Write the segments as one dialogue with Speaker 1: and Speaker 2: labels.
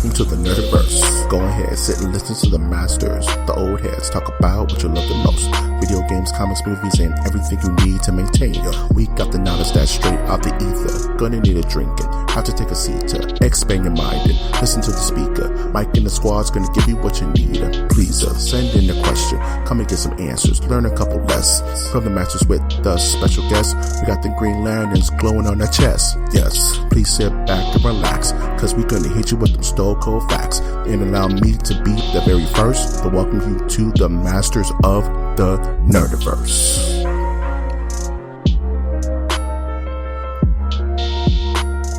Speaker 1: welcome to the Nerdiverse. Go ahead, sit and listen to the masters, the old heads, talk about what you love the most. Video games, comics, movies, and everything you need to maintain your week. Got the knowledge that's straight out the ether. Gonna need a drink and have to take a seat to expand your mind and listen to the speaker. Mike and the squad's gonna give you what you need. Please send in a question, come and get some answers, learn a couple lessons from the masters with the special guests. We got the Green Lanterns glowing on their chest. Yes, please sit back and relax, cause we're gonna hit you with them stone cold facts. And allow me to be the very first to welcome you to the masters of the Nerdiverse.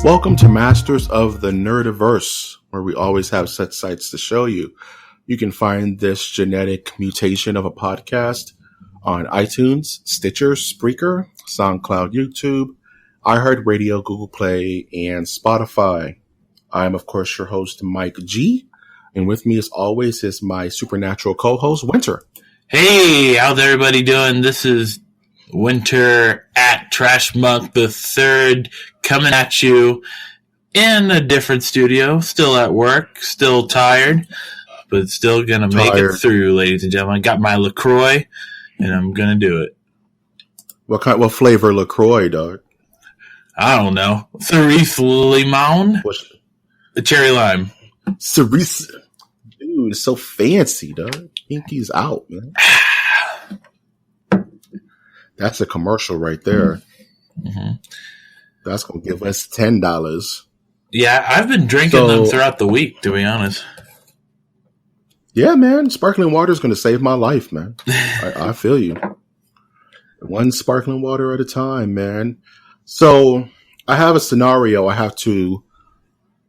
Speaker 1: Welcome to Masters of the Nerdiverse, where we always have such sights to show you. You can find this genetic mutation of a podcast on iTunes, Stitcher, Spreaker, SoundCloud, YouTube, iHeartRadio, Google Play, and Spotify. I'm, of course, your host, Mike G. And with me, as always, is my supernatural co-host, Winter.
Speaker 2: Hey, how's everybody doing? This is Winter at Trash Monk the Third, coming at you in a different studio. Still at work, still tired, but still gonna make it through, ladies and gentlemen. I got my LaCroix, and I'm gonna do it.
Speaker 1: What flavor LaCroix, dog?
Speaker 2: I don't know. Cerise limon, the cherry lime.
Speaker 1: Cerise, dude, it's so fancy, dog. Pinky's out, man. That's a commercial right there. Mm-hmm. That's gonna give us $10.
Speaker 2: Yeah, I've been drinking them throughout the week, to be honest.
Speaker 1: Yeah, man, sparkling water is gonna save my life, man. I feel you. One sparkling water at a time, man. So I have a scenario I have to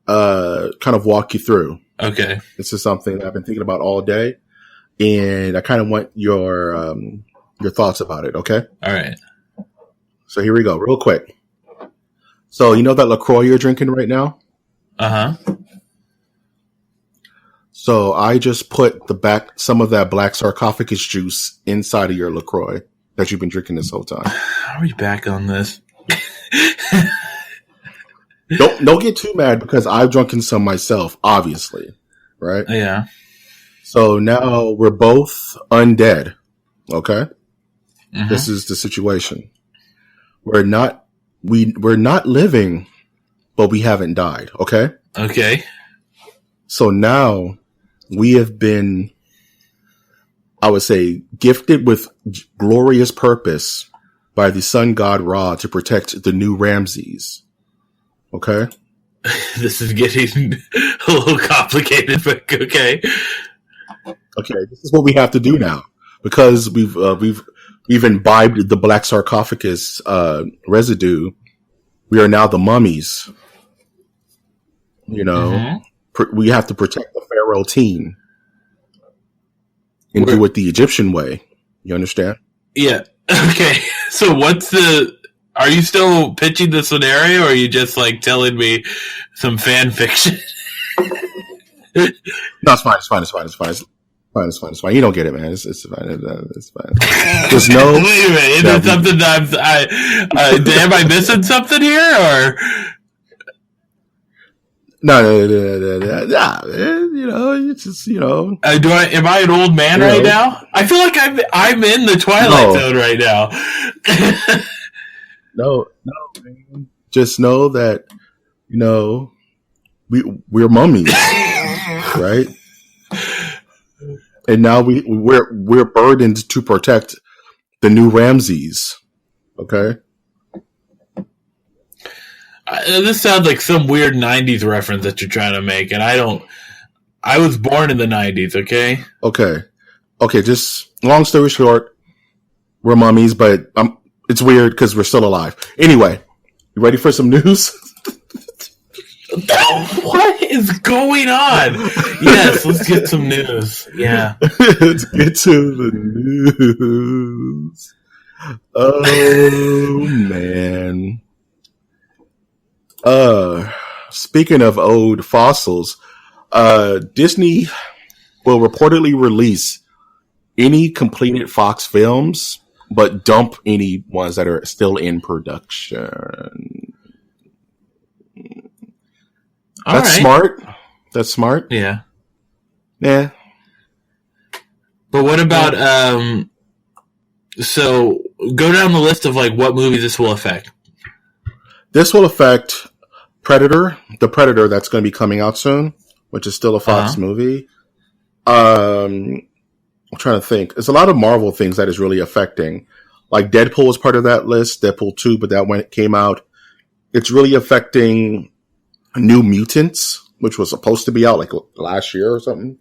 Speaker 1: kind of walk you through.
Speaker 2: Okay.
Speaker 1: This is something that I've been thinking about all day, and I kind of want your thoughts about it, okay?
Speaker 2: All right.
Speaker 1: So here we go, real quick. So you know that LaCroix you're drinking right now?
Speaker 2: Uh-huh.
Speaker 1: So I just put some of that black sarcophagus juice inside of your LaCroix that you've been drinking this whole time.
Speaker 2: Are we back on this?
Speaker 1: Don't get too mad because I've drunken some myself, obviously, right?
Speaker 2: Yeah.
Speaker 1: So now we're both undead, okay?
Speaker 2: Mm-hmm.
Speaker 1: This is the situation. We're not living, but we haven't died, okay?
Speaker 2: Okay.
Speaker 1: So now we have been, I would say, gifted with glorious purpose by the sun god Ra to protect the new Ramses. Okay?
Speaker 2: This is getting a little complicated, but okay.
Speaker 1: Okay, this is what we have to do now because we've imbibed the black sarcophagus residue. We are now the mummies. You know, we have to protect the Pharaoh team and do it the Egyptian way. You understand?
Speaker 2: Yeah. Okay. So are you still pitching the scenario, or are you just like telling me some fan fiction?
Speaker 1: No, it's fine. It's fine. You don't get it, man. It's fine. It's fine. Just know.
Speaker 2: Wait a minute. Is it something that am I missing something here, or?
Speaker 1: No. You know, it's just, you know.
Speaker 2: Am I an old man right now? I feel like I'm in the Twilight Zone right now.
Speaker 1: No, man. Just know that, you know, we're mummies, right? And now we're burdened to protect the new Ramses. Okay.
Speaker 2: This sounds like some weird 90s reference that you're trying to make, and I was born in the 90s, okay? Okay, just long story short, we're mummies, but it's weird because we're still alive. Anyway, you ready for some news? What is going on? Yes, let's get some news. Yeah.
Speaker 1: Let's get to the news. Oh, man. Speaking of old fossils, Disney will reportedly release any completed Fox films, but dump any ones that are still in production. That's smart. That's smart.
Speaker 2: Yeah.
Speaker 1: Yeah.
Speaker 2: But what about so go down the list of like what movies this will affect.
Speaker 1: This will affect Predator, the Predator that's going to be coming out soon, which is still a Fox movie. I'm trying to think. There's a lot of Marvel things that is really affecting. Like Deadpool is part of that list, Deadpool 2, but that when it came out, it's really affecting New Mutants, which was supposed to be out like last year or something,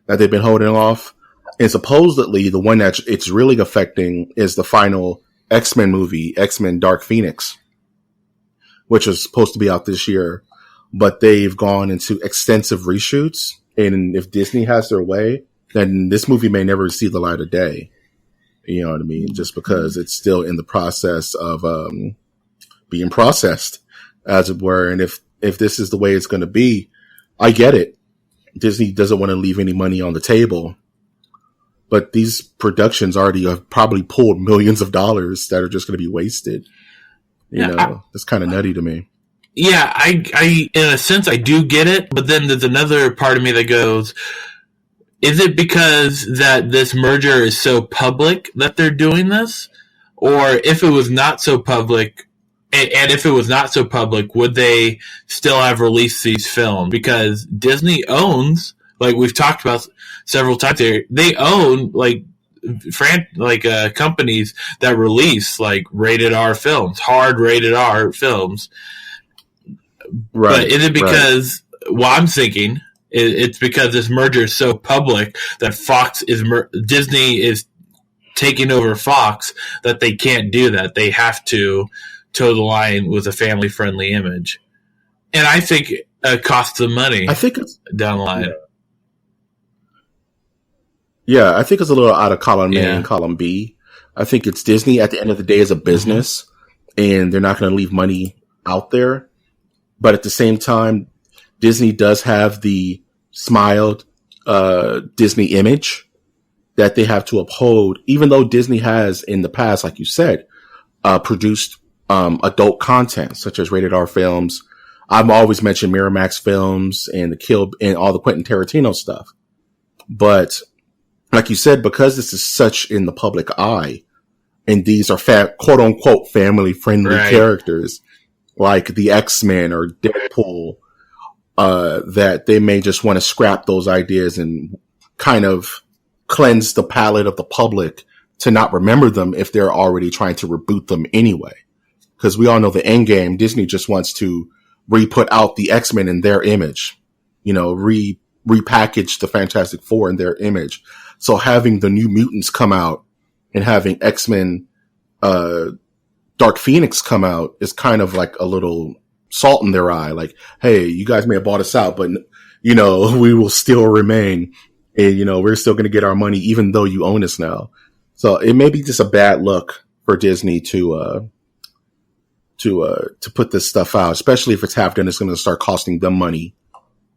Speaker 1: that they've been holding off. And supposedly the one that it's really affecting is the final X-Men movie, X-Men Dark Phoenix, which was supposed to be out this year, but they've gone into extensive reshoots. And if Disney has their way, then this movie may never see the light of day. You know what I mean? Just because it's still in the process of being processed, as it were. And if this is the way it's going to be, I get it. Disney doesn't want to leave any money on the table. But these productions already have probably pulled millions of dollars that are just going to be wasted. You know, it's kind of nutty to me.
Speaker 2: Yeah, I in a sense I do get it, but then there's another part of me that goes, is it because that this merger is so public that they're doing this? Or if it was not so public, and if it was not so public, would they still have released these films? Because Disney owns, like we've talked about several times here, they own like companies that release like rated R films, hard rated R films. Right. But is it because, well, I'm thinking it's because this merger is so public that Disney is taking over Fox, that they can't do that. They have to toe the line with a family friendly image. And I think it costs them money.
Speaker 1: I think it's
Speaker 2: down the line.
Speaker 1: Yeah, I think it's a little out of column A and column B. I think it's Disney at the end of the day is a business, and they're not going to leave money out there. But at the same time, Disney does have the smiled Disney image that they have to uphold, even though Disney has in the past, like you said, produced adult content such as rated R films. I've always mentioned Miramax films and and all the Quentin Tarantino stuff. But like you said, because this is such in the public eye, and these are quote unquote family friendly characters like the X-Men or Deadpool, that they may just want to scrap those ideas and kind of cleanse the palate of the public to not remember them if they're already trying to reboot them anyway. Because we all know the end game, Disney just wants to re-put out the X-Men in their image, you know, repackage the Fantastic Four in their image. So having the New Mutants come out and having X-Men, Dark Phoenix come out is kind of like a little salt in their eye. Like, hey, you guys may have bought us out, but you know, we will still remain, and you know, we're still going to get our money even though you own us now. So it may be just a bad look for Disney to put this stuff out, especially if it's half done. It's going to start costing them money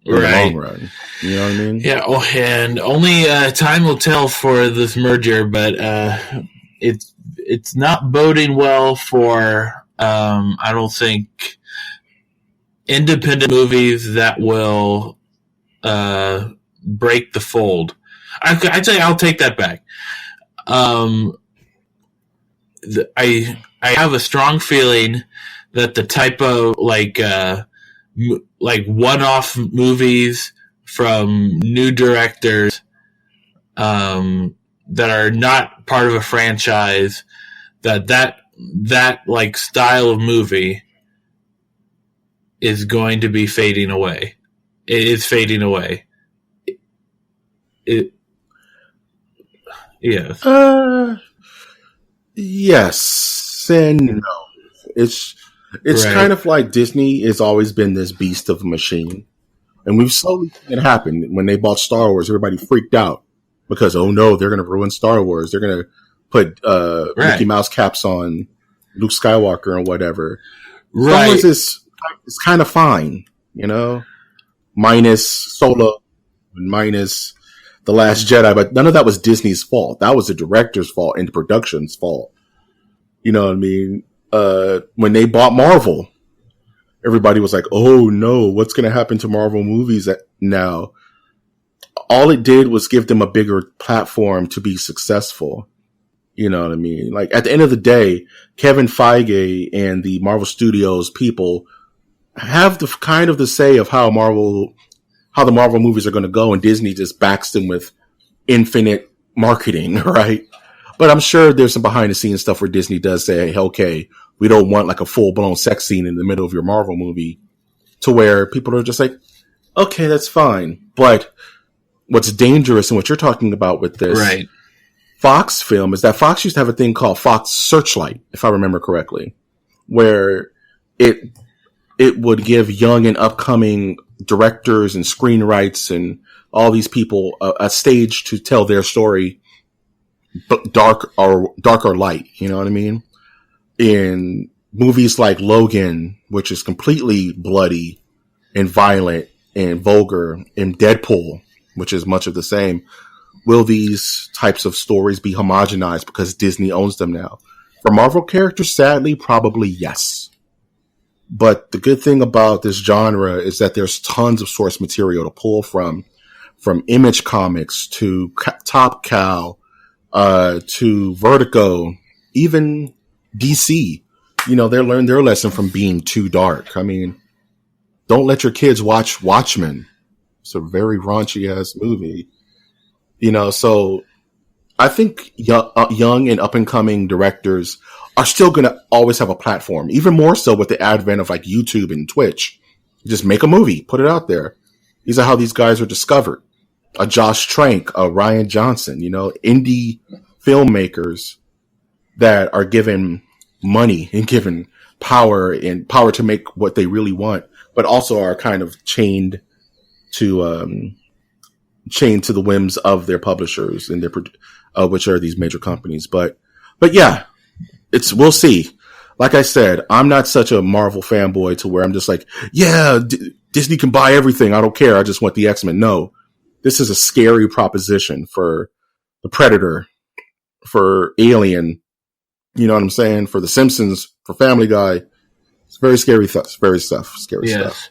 Speaker 1: in the long run. You know what I mean? Yeah.
Speaker 2: Oh, and only time will tell for this merger, but it's not boding well for I don't think independent movies that will break the fold. I'd say I'll take that back. I have a strong feeling that the type of like one-off movies from new directors that are not part of a franchise, that like style of movie is going to be fading away. It is fading away. Yes.
Speaker 1: Yes and no. It's kind of like Disney has always been this beast of a machine. And we've slowly seen it happen. When they bought Star Wars, everybody freaked out because, oh no, they're going to ruin Star Wars. They're going to put Mickey Mouse caps on Luke Skywalker and whatever. Star Wars is kind of fine, you know, minus Solo and minus The Last Jedi, but none of that was Disney's fault. That was the director's fault and the production's fault. You know what I mean? When they bought Marvel, everybody was like, oh no, what's going to happen to Marvel movies now? All it did was give them a bigger platform to be successful. You know what I mean? Like, at the end of the day, Kevin Feige and the Marvel Studios people have the kind of the say of how the Marvel movies are going to go, and Disney just backs them with infinite marketing, right? But I'm sure there's some behind the scenes stuff where Disney does say, hey, okay, we don't want like a full blown sex scene in the middle of your Marvel movie, to where people are just like, okay, that's fine. But what's dangerous and what you're talking about with this
Speaker 2: right.
Speaker 1: Fox film is that Fox used to have a thing called Fox Searchlight, if I remember correctly, where it would give young and upcoming directors and screenwrights and all these people a stage to tell their story, dark or light. You know what I mean? In movies like Logan, which is completely bloody and violent and vulgar, and Deadpool, which is much of the same, will these types of stories be homogenized because Disney owns them now? For Marvel characters, sadly, probably yes. But the good thing about this genre is that there's tons of source material to pull from Image Comics to Top Cow, to Vertigo, even DC. You know, they learned their lesson from being too dark. I mean, don't let your kids watch Watchmen. It's a very raunchy ass movie. You know, so I think young and up and coming directors are still going to always have a platform, even more so with the advent of like YouTube and Twitch. Just make a movie, put it out there. These are how these guys are discovered. A Josh Trank, a Ryan Johnson, you know, indie filmmakers that are given money and given power to make what they really want, but also are kind of chained to the whims of their publishers and their which are these major companies. But yeah, we'll see. Like I said, I'm not such a Marvel fanboy to where I'm just like, yeah, Disney can buy everything. I don't care. I just want the X-Men. No, this is a scary proposition for the Predator, for Alien. You know what I'm saying? For The Simpsons, for Family Guy. It's very scary stuff. Scary stuff.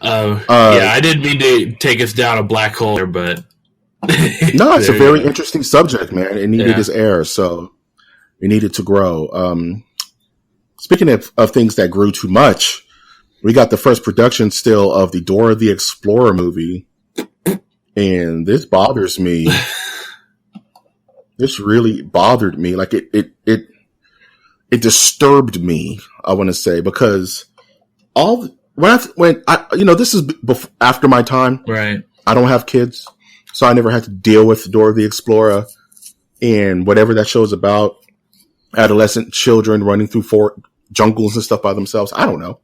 Speaker 2: Yeah, I didn't mean to take us down a black hole there, but
Speaker 1: no, it's a very interesting subject, man. It needed its air, so it needed to grow. Speaking of things that grew too much, we got the first production still of the Dora the Explorer movie, and this bothers me. This really bothered me. Like it disturbed me. I want to say, because this is after my time.
Speaker 2: Right.
Speaker 1: I don't have kids, so I never had to deal with Dora the Explorer and whatever that show's about. Adolescent children running through jungles and stuff by themselves. I don't know.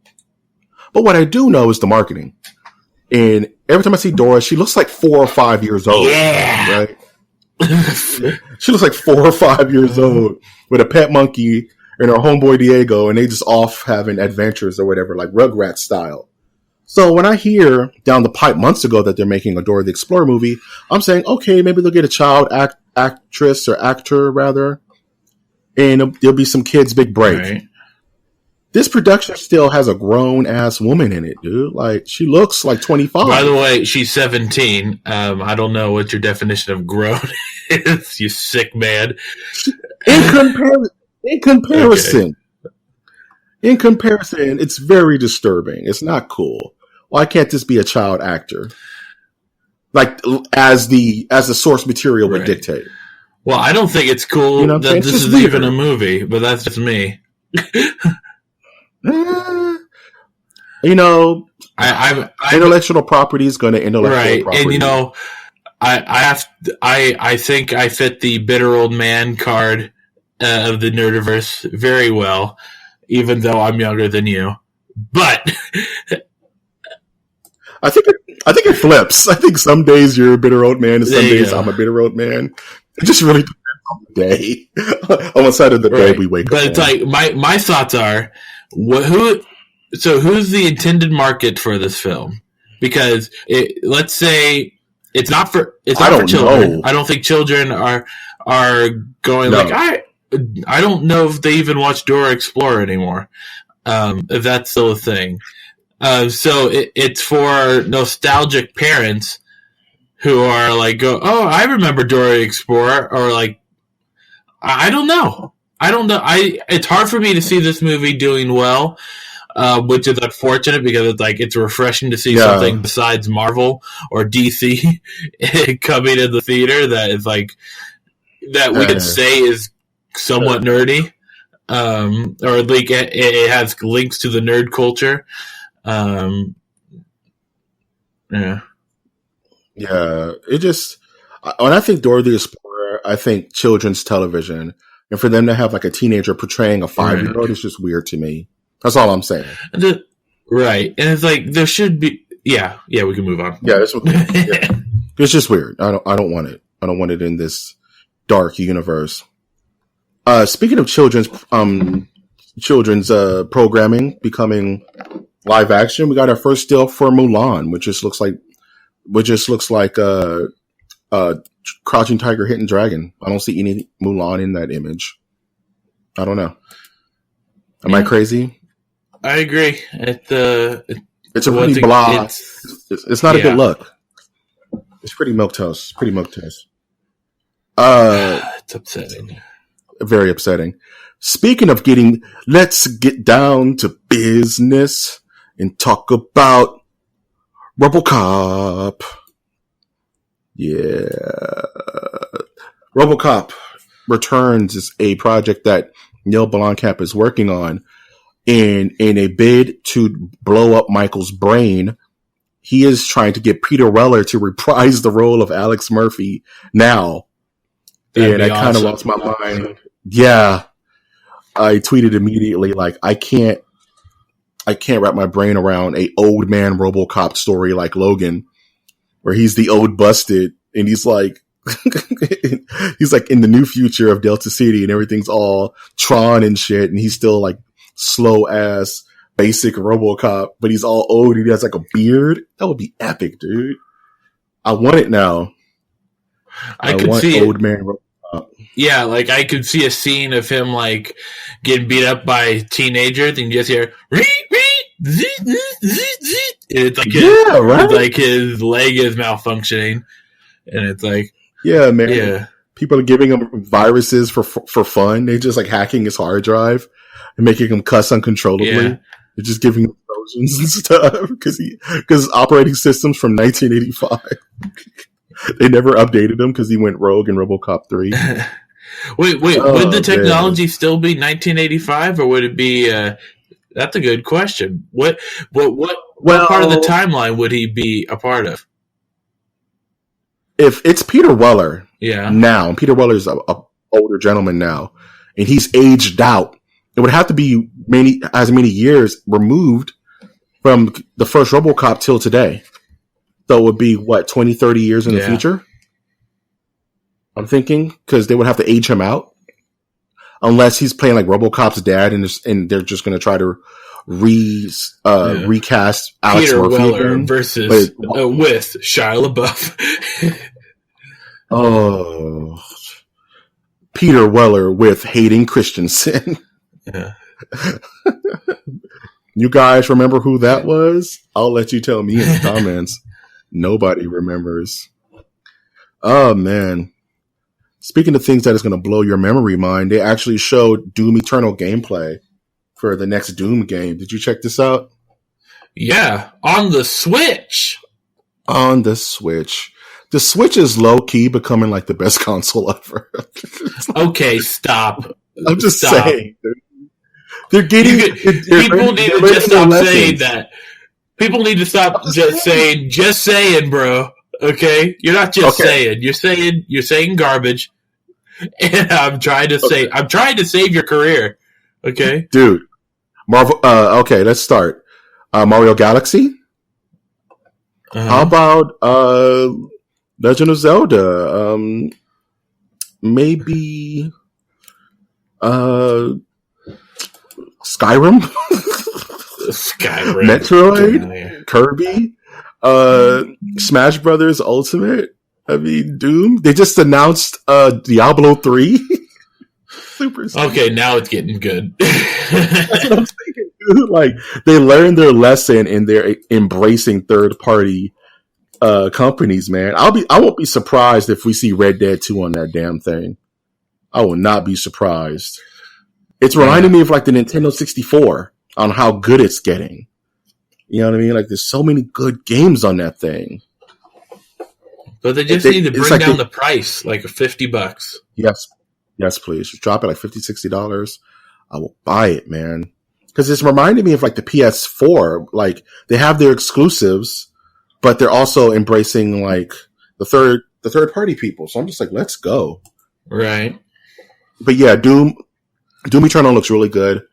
Speaker 1: But what I do know is the marketing. And every time I see Dora, she looks like 4 or 5 years old.
Speaker 2: Yeah.
Speaker 1: Right? She looks like 4 or 5 years old with a pet monkey and her homeboy Diego, and they just off having adventures or whatever, like Rugrats style. So when I hear down the pipe months ago that they're making a Dora the Explorer movie, I'm saying, okay, maybe they'll get a child actress or actor rather, and there'll be some kids' big break.
Speaker 2: Right.
Speaker 1: This production still has a grown ass woman in it, dude. Like, she looks like 25.
Speaker 2: By the way, she's 17. I don't know what your definition of grown is, you sick man.
Speaker 1: In comparison, it's very disturbing. It's not cool. Why can't this be a child actor? Like, as the source material would dictate.
Speaker 2: Well, I don't think it's cool that this is weird. Even a movie, but that's just me.
Speaker 1: Intellectual property is going to intellectual property.
Speaker 2: And I think I fit the bitter old man card of the Nerdiverse very well, even though I'm younger than you. But I think it flips. I think some days you're a bitter old man, and some days I'm a bitter old man. It just really depends on the day. On what side of the day we wake up. But it's like my thoughts are, who's the intended market for this film? Because let's say it's not for children. I don't think children are going I don't know if they even watch Dora Explorer anymore. If that's still a thing. So it's for nostalgic parents who are like, oh, I remember Dora the Explorer, or like, I don't know. It's hard for me to see this movie doing well, which is unfortunate because it's refreshing to see something besides Marvel or DC coming in the theater that is that we could say is somewhat nerdy, or like it has links to the nerd culture.
Speaker 1: It just, when I think Dora the Explorer, I think children's television, and for them to have like a teenager portraying a 5-year-old is just weird to me. That's all I'm saying.
Speaker 2: Right, and it's like there should be. Yeah, we can move on.
Speaker 1: Yeah, it's just weird. I don't want it. I don't want it in this dark universe. Speaking of children's programming becoming live action, we got our first still for Mulan, which just looks like Crouching Tiger, Hidden Dragon. I don't see any Mulan in that image. I don't know. Am I crazy?
Speaker 2: I agree. It's
Speaker 1: a pretty blah. It's not a good look. It's pretty milquetoast.
Speaker 2: It's upsetting.
Speaker 1: Very upsetting. Speaking of let's get down to business and talk about Robocop. Yeah. Robocop Returns is a project that Neil Blomkamp is working on. In a bid to blow up Michael's brain, he is trying to get Peter Weller to reprise the role of Alex Murphy now. And I kind of lost my mind. Yeah. I tweeted immediately, like, I can't wrap my brain around a old man Robocop story like Logan, where he's the old busted and he's like in the new future of Delta City and everything's all Tron and shit, and he's still like slow ass basic Robocop, but he's all old and he has like a beard. That would be epic, dude. I want it now.
Speaker 2: I want old man Robocop. Yeah, like I could see a scene of him like getting beat up by teenagers and you just hear it's like it's like his leg is malfunctioning, and it's like, yeah, man, yeah.
Speaker 1: People are giving him viruses for fun. They're just like hacking his hard drive and making him cuss uncontrollably. Yeah. They're just giving him explosions and stuff because operating systems from 1985. They never updated him because he went rogue in RoboCop 3.
Speaker 2: Wait, would the technology still be 1985, or would it be? That's a good question. What part of the timeline would he be a part of?
Speaker 1: If it's Peter Weller,
Speaker 2: now
Speaker 1: Peter Weller's a older gentleman now, and he's aged out. It would have to be many years removed from the first RoboCop till today. So it would be 20, 30 years in the future. I'm thinking, because they would have to age him out, unless he's playing like RoboCop's dad, and they're just going to try to recast Alex
Speaker 2: Peter
Speaker 1: Murphy
Speaker 2: Weller versus with Shia LaBeouf.
Speaker 1: Oh, Peter Weller with Hayden Christensen.
Speaker 2: Yeah.
Speaker 1: You guys remember who that was? I'll let you tell me in the comments. Nobody remembers. Oh man. Speaking of things that is going to blow your memory mind, they actually showed Doom Eternal gameplay for the next Doom game. Did you check this out?
Speaker 2: Yeah, on the Switch.
Speaker 1: On the Switch. The Switch is low-key becoming like the best console ever.
Speaker 2: Okay, stop.
Speaker 1: I'm just saying. They're getting...
Speaker 2: People need to just stop saying that. People need to stop just saying, bro. Okay? You're not just saying. You're saying garbage. And I'm trying to save your career. Okay?
Speaker 1: Dude. Marvel, okay, let's start. Mario Galaxy? Uh-huh. How about, Legend of Zelda? Maybe, Skyrim? Metroid? Kirby? Smash Brothers Ultimate? I mean, Doom? They just announced, Diablo 3? Super Saiyan.
Speaker 2: Okay, now it's getting good.
Speaker 1: That's what I'm saying, dude. Like, they learned their lesson and they're embracing third-party companies, man. I won't be surprised if we see Red Dead 2 on that damn thing. I will not be surprised. It's reminding me of like the Nintendo 64 on how good it's getting. You know what I mean? Like, there's so many good games on that thing.
Speaker 2: But they just need to bring down the price, like $50.
Speaker 1: Yes, please. Just drop it like $50, $60. I will buy it, man. Because it's reminding me of like the PS4. Like, they have their exclusives, but they're also embracing like the third party people. So I'm just like, let's go.
Speaker 2: Right.
Speaker 1: But yeah, Doom Eternal looks really good.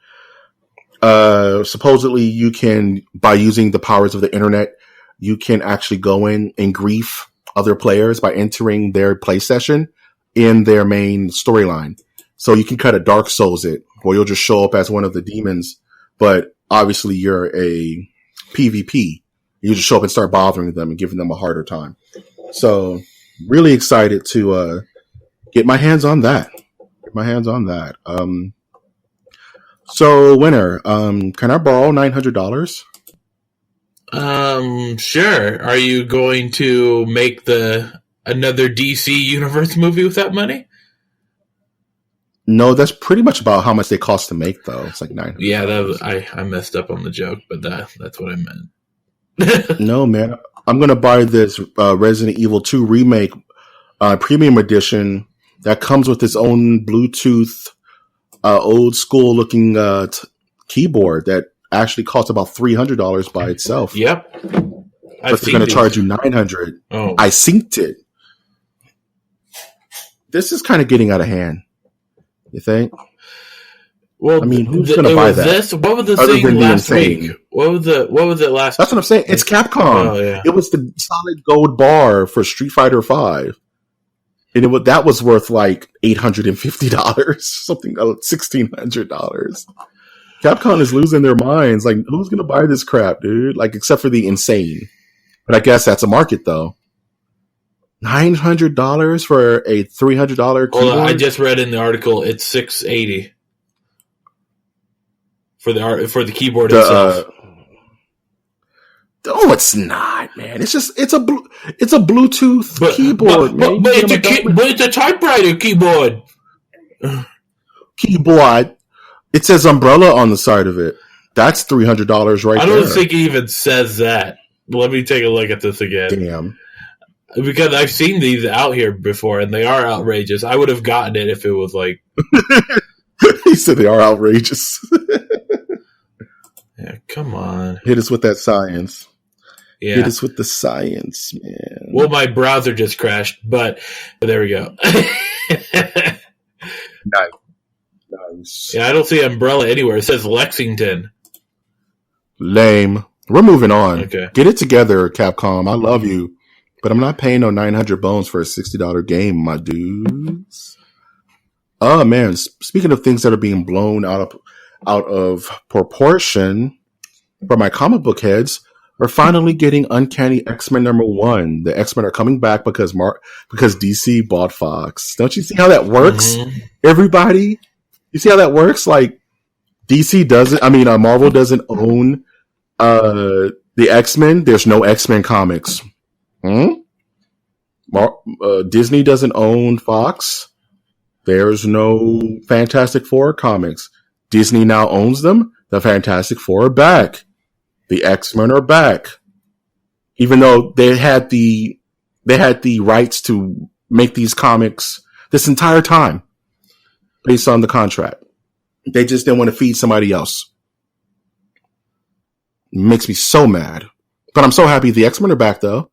Speaker 1: Supposedly you can, by using the powers of the internet, you can actually go in and grief other players by entering their play session in their main storyline. So you can cut a Dark Souls it, or you'll just show up as one of the demons, but obviously you're a PvP. You just show up and start bothering them and giving them a harder time. So really excited to get my hands on that. So Winner, can I borrow $900?
Speaker 2: Sure. Are you going to make another DC Universe movie with that money?
Speaker 1: No, that's pretty much about how much they cost to make, though. It's like $900.
Speaker 2: Yeah, I messed up on the joke, but that's what I meant.
Speaker 1: No, man. I'm going to buy this Resident Evil 2 Remake Premium Edition that comes with its own Bluetooth, old school looking keyboard that actually costs about $300 by itself.
Speaker 2: Yep.
Speaker 1: But they're going to charge you $900.
Speaker 2: Oh.
Speaker 1: I synced it. This is kind of getting out of hand. You think?
Speaker 2: Well,
Speaker 1: I mean, who's going to buy that?
Speaker 2: What was the thing last week? What was it last?
Speaker 1: That's what I'm saying. It's Capcom.
Speaker 2: Oh, yeah.
Speaker 1: It was the solid gold bar for Street Fighter V. And that was worth like $850, something, $1,600. Capcom is losing their minds. Like, who's going to buy this crap, dude? Like, except for the insane. But I guess that's a market, though. $900 for a $300 keyboard?
Speaker 2: Well, I just read in the article it's $680 for the keyboard itself.
Speaker 1: Oh, it's not, man. It's a Bluetooth keyboard, man.
Speaker 2: But it's a typewriter keyboard.
Speaker 1: Keyboard. It says Umbrella on the side of it. That's $300 right there.
Speaker 2: I don't think it even says that. Let me take a look at this again.
Speaker 1: Damn.
Speaker 2: Because I've seen these out here before, and they are outrageous. I would have gotten it if it was like...
Speaker 1: He said they are outrageous.
Speaker 2: Yeah, come on.
Speaker 1: Hit us with that science.
Speaker 2: Yeah.
Speaker 1: Hit us with the science, man.
Speaker 2: Well, my browser just crashed, but there we go.
Speaker 1: Nice.
Speaker 2: Yeah, I don't see Umbrella anywhere. It says Lexington.
Speaker 1: Lame. We're moving on.
Speaker 2: Okay.
Speaker 1: Get it together, Capcom. I love you. But I'm not paying no 900 bones for a $60 game, my dudes. Oh, man. Speaking of things that are being blown out of proportion, for my comic book heads, we're finally getting Uncanny X-Men #1. The X-Men are coming back because DC bought Fox. Don't you see how that works, everybody? You see how that works? Like, Marvel doesn't own the X-Men. There's no X-Men comics. Disney doesn't own Fox. There's no Fantastic Four comics. Disney now owns them. The Fantastic Four are back. The X-Men are back. Even though they had the rights to make these comics this entire time based on the contract. They just didn't want to feed somebody else. It makes me so mad. But I'm so happy the X-Men are back, though.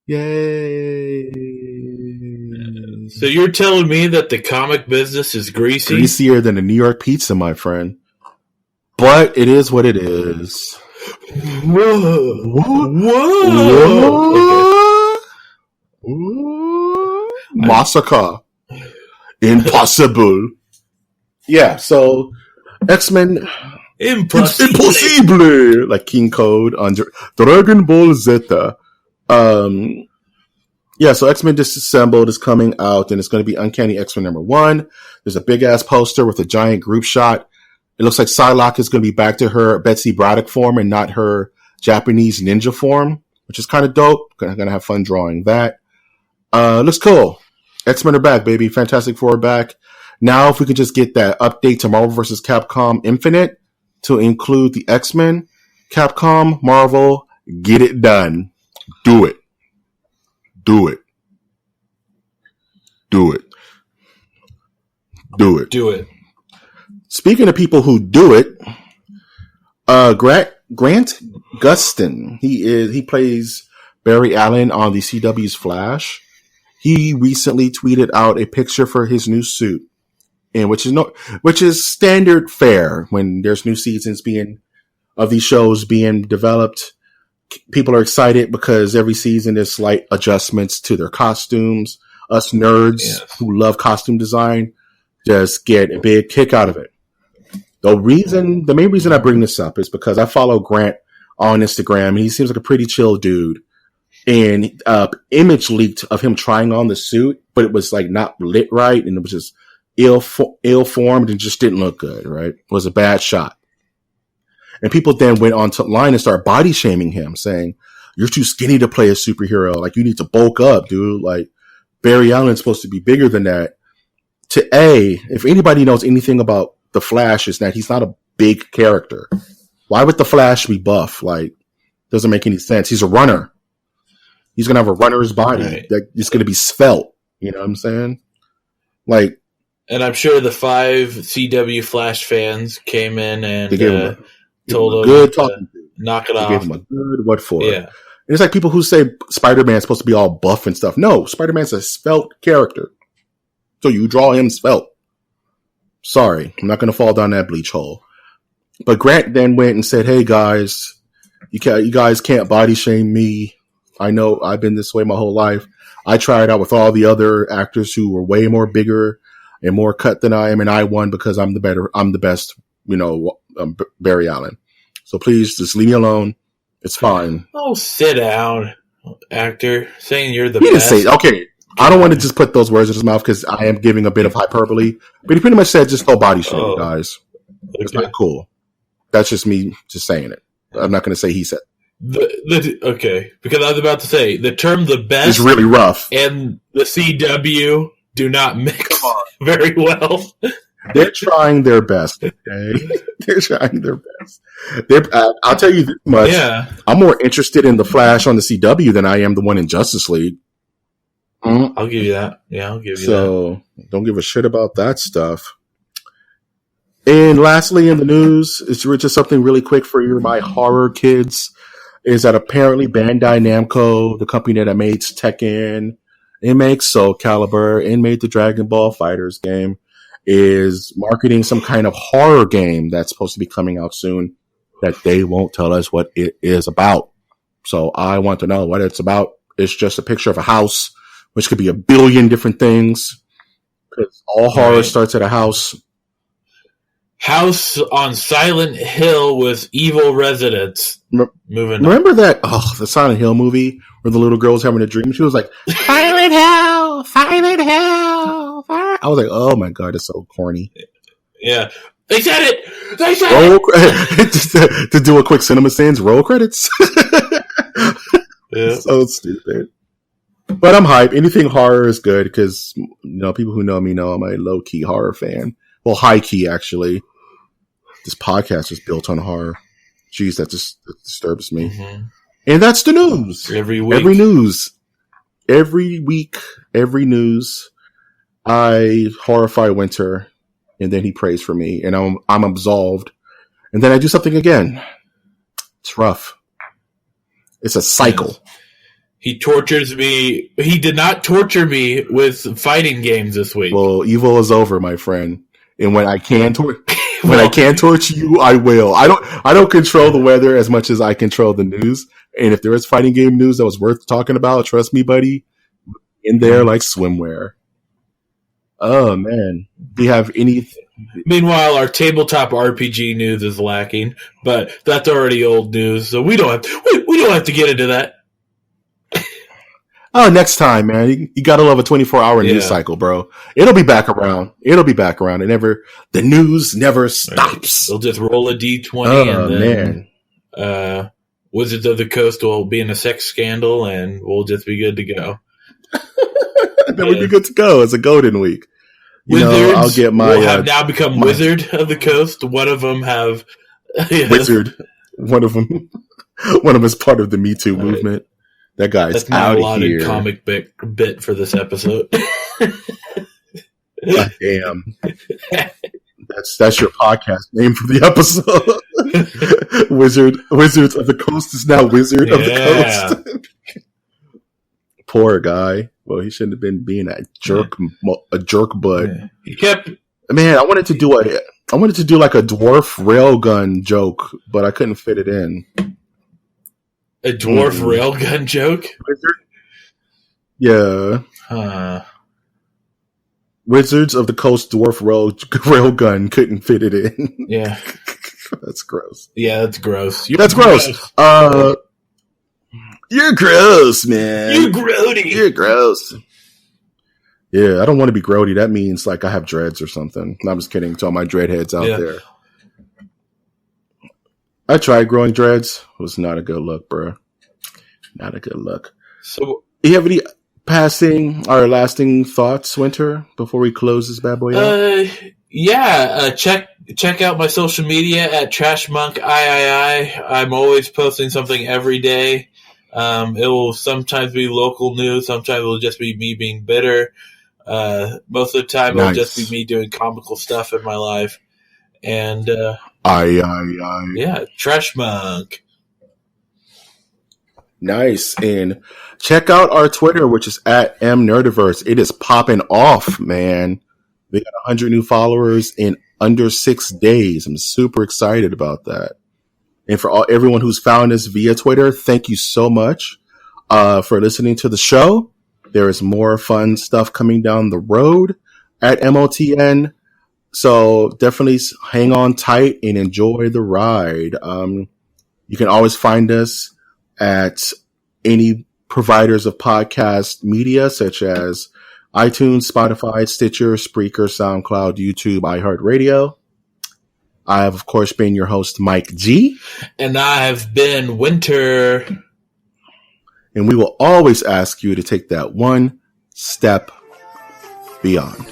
Speaker 1: Yay.
Speaker 2: So you're telling me that the comic business is greasy?
Speaker 1: Greasier than a New York pizza, my friend. But it is what it is.
Speaker 2: Whoa.
Speaker 1: Whoa. Massacre. Impossible. Yeah, so X-Men... Impossible! Like King Code on Dragon Ball Z. Yeah, so X-Men Disassembled is coming out, and it's going to be Uncanny X-Men #1. There's a big-ass poster with a giant group shot. It looks like Psylocke is going to be back to her Betsy Braddock form and not her Japanese ninja form, which is kind of dope. Going to have fun drawing that. Looks cool. X-Men are back, baby. Fantastic Four are back. Now, if we could just get that update to Marvel vs. Capcom Infinite to include the X-Men, Capcom, Marvel, get it done. Do it. Do it. Do it. Do it.
Speaker 2: Do it.
Speaker 1: Speaking of people who do it, Grant Gustin, he plays Barry Allen on the CW's Flash. He recently tweeted out a picture for his new suit, and which is standard fare when there's new seasons of these shows being developed. People are excited because every season there's slight adjustments to their costumes. Us nerds who love costume design just get a big kick out of it. The main reason I bring this up is because I follow Grant on Instagram. He seems like a pretty chill dude. And image leaked of him trying on the suit, but it was like not lit right, and it was just ill-formed and just didn't look good, right? It was a bad shot. And people then went online and started body shaming him, saying, "You're too skinny to play a superhero. Like, you need to bulk up, dude. Like, Barry Allen's supposed to be bigger than that." If anybody knows anything about the Flash, is that he's not a big character. Why would the Flash be buff? Like, doesn't make any sense. He's a runner. He's going to have a runner's body. Right. It's going to be svelte. You know what I'm saying? Like,
Speaker 2: and I'm sure the 5 CW Flash fans came in and told him
Speaker 1: good talking to
Speaker 2: knock it off.
Speaker 1: Gave him a good what for.
Speaker 2: Yeah.
Speaker 1: And it's like people who say Spider-Man's supposed to be all buff and stuff. No, Spider-Man's a svelte character. So you draw him svelte. Sorry, I'm not going to fall down that bleach hole. But Grant then went and said, "Hey guys, you guys can't body shame me. I know I've been this way my whole life. I tried out with all the other actors who were way more bigger and more cut than I am, and I won because I'm the best, Barry Allen. So please just leave me alone. It's fine."
Speaker 2: Oh, sit down, actor. Saying you're the
Speaker 1: best.
Speaker 2: He
Speaker 1: didn't say, okay, I don't want to just put those words in his mouth because I am giving a bit of hyperbole, but he pretty much said just no body shaming, guys. Okay. It's not cool. That's just me just saying it. I'm not going to say he said.
Speaker 2: Okay, because I was about to say the term "the best"
Speaker 1: is really rough,
Speaker 2: and the CW do not mix very well.
Speaker 1: They're trying their best. Okay? They're trying their best. I'll tell you this much.
Speaker 2: Yeah.
Speaker 1: I'm more interested in the Flash on the CW than I am the one in Justice League.
Speaker 2: Mm-hmm. I'll give you that. Yeah, I'll give you that.
Speaker 1: So don't give a shit about that stuff. And lastly, in the news, it's just something really quick for my horror kids. Is that apparently Bandai Namco, the company that made Tekken, it makes Soul Calibur, and made the Dragon Ball FighterZ game, is marketing some kind of horror game that's supposed to be coming out soon that they won't tell us what it is about. So I want to know what it's about. It's just a picture of a house, which could be a billion different things, because all horror starts at a house.
Speaker 2: House on Silent Hill with evil residents.
Speaker 1: Remember that? Oh, the Silent Hill movie where the little girl was having a dream. She was like, "Silent Hill, Silent Hill." I was like, "Oh my god, it's so corny."
Speaker 2: Yeah, they said it. They said it.
Speaker 1: Just to do a quick cinema scenes, roll credits.
Speaker 2: Yeah.
Speaker 1: So stupid. But I'm hyped. Anything horror is good because people who know me know I'm a low key horror fan. Well, high key actually. This podcast is built on horror. Jeez, that disturbs me. Mm-hmm. And that's the news.
Speaker 2: Every week.
Speaker 1: Every week, every news. I horrify Winter, and then he prays for me, and I'm absolved. And then I do something again. It's rough. It's a cycle.
Speaker 2: He tortures me. He did not torture me with fighting games this week.
Speaker 1: Well, evil is over, my friend. And when I can torture you, I will. I don't control the weather as much as I control the news. And if there is fighting game news that was worth talking about, trust me, buddy, in there like swimwear. Oh man, do you have anything?
Speaker 2: Meanwhile, our tabletop RPG news is lacking, but that's already old news, so we don't have to get into that.
Speaker 1: Oh, next time, man. You gotta love a 24-hour news
Speaker 2: Yeah.
Speaker 1: cycle, bro. It'll be back around. The news never stops.
Speaker 2: They'll just roll a D20
Speaker 1: Oh,
Speaker 2: and then
Speaker 1: man.
Speaker 2: Wizards of the Coast will be in a sex scandal and we'll just be good to go.
Speaker 1: Then we'd be good to go. It's a golden week.
Speaker 2: Wizards
Speaker 1: I'll get my
Speaker 2: will have now become Wizard of the Coast. One of them have
Speaker 1: Wizard. One of them is part of the Me Too movement. That guy's
Speaker 2: That's
Speaker 1: out
Speaker 2: my allotted
Speaker 1: here.
Speaker 2: comic bit for this episode.
Speaker 1: God damn. That's your podcast name for the episode. Wizards of the Coast is now Wizard of the Coast. Poor guy. Well, he shouldn't have been being a jerk bud.
Speaker 2: Yeah. He kept.
Speaker 1: Man, I wanted to do like a dwarf railgun joke, but I couldn't fit it in.
Speaker 2: A dwarf railgun joke?
Speaker 1: Yeah. Wizards of the Coast dwarf railgun couldn't fit it in.
Speaker 2: Yeah.
Speaker 1: That's gross.
Speaker 2: Yeah, that's gross.
Speaker 1: That's gross. You're gross, man.
Speaker 2: You grody.
Speaker 1: You're gross. Yeah, I don't want to be grody. That means like I have dreads or something. No, I'm just kidding. To all my dreadheads out there. I tried growing dreads. It was not a good look, bro. Not a good look.
Speaker 2: So,
Speaker 1: you have any passing or lasting thoughts, Winter, before we close this bad boy out?
Speaker 2: Check out my social media at TrashMonkIII. I'm always posting something every day. It will sometimes be local news. Sometimes it will just be me being bitter. Most of the time, it'll just be me doing comical stuff in my life. And yeah, Trash Monk.
Speaker 1: Nice. And check out our Twitter, which is at MNerdiverse. It is popping off, man. They got 100 new followers in under 6 days. I'm super excited about that. And for everyone who's found us via Twitter, thank you so much for listening to the show. There is more fun stuff coming down the road at MOTN. So definitely hang on tight and enjoy the ride. You can always find us at any providers of podcast media, such as iTunes, Spotify, Stitcher, Spreaker, SoundCloud, YouTube, iHeartRadio. I have, of course, been your host, Mike G.
Speaker 2: And I have been Winter.
Speaker 1: And we will always ask you to take that one step beyond.